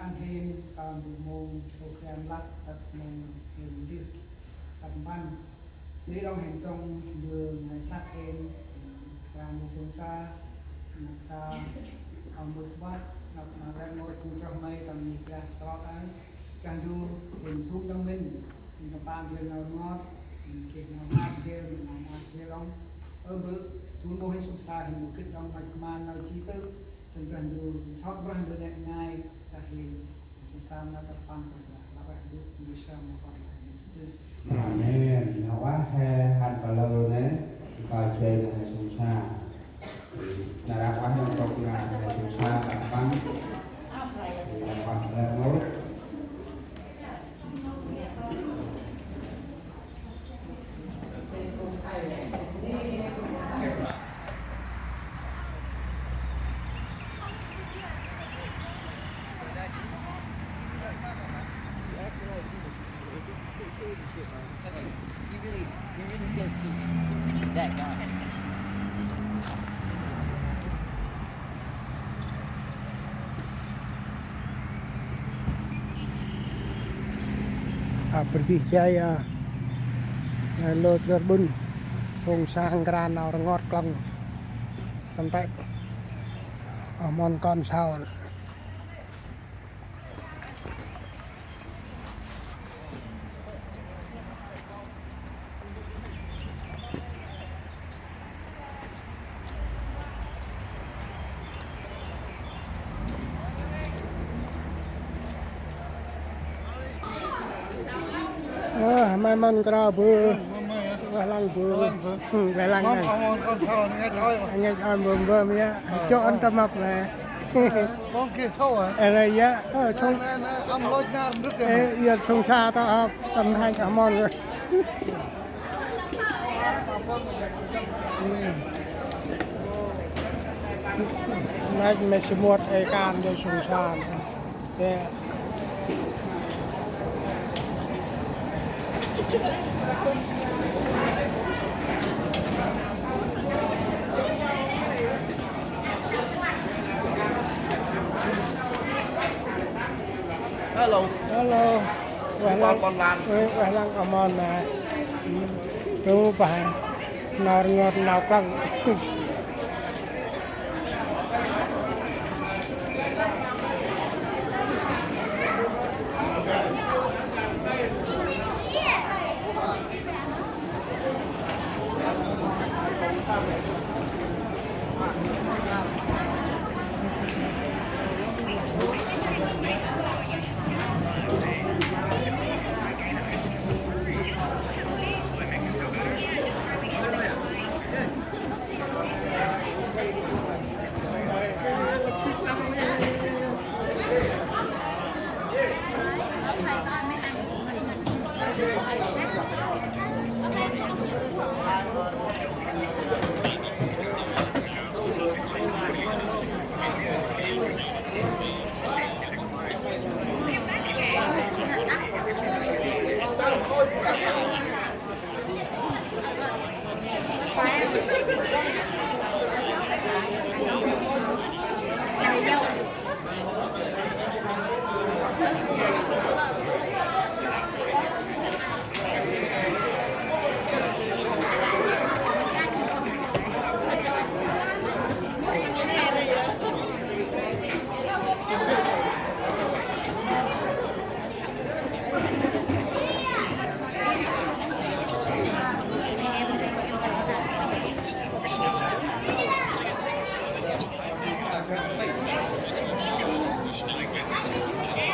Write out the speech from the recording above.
ăn thêm còn môn program lắc tập môn hiểu đi tập văn lý đông hành trong đường ngày sát em và một số xa ông một spot ngọc mà ra một cùng trong mây tầm nhịp ra to cái càng du hình xuống trong mình thì các bạn thì nào ngót thì nào hát kia long ở bước xuống mô hình sông xa thì một kích long mạch man nào chi tư từng cần du sót vẫn được đẹp ngay tại vì sông xa nó tập văn là vậy được như sao mà còn Amen. Nào quá hạt và lâu đấy coi chơi là sông xa là đã quá hơn trong là sông xa tập văn thì là còn là mốt Pertichaya lột bun sông sang gran nào ngọt cong tầm tay món con sao mai món cà bơ lang bơ lang này con sao nghe thôi mà nghe bơ nhá cho ăn tâm mập này con kia sâu àอะไรá trong âm lôi na rất giờ sông xa tao tầm hai cả món rồi nay mình sẽ mua cái can cho sông xa để hello con lan cảm ơn này đúng phải nào ngọt nào căng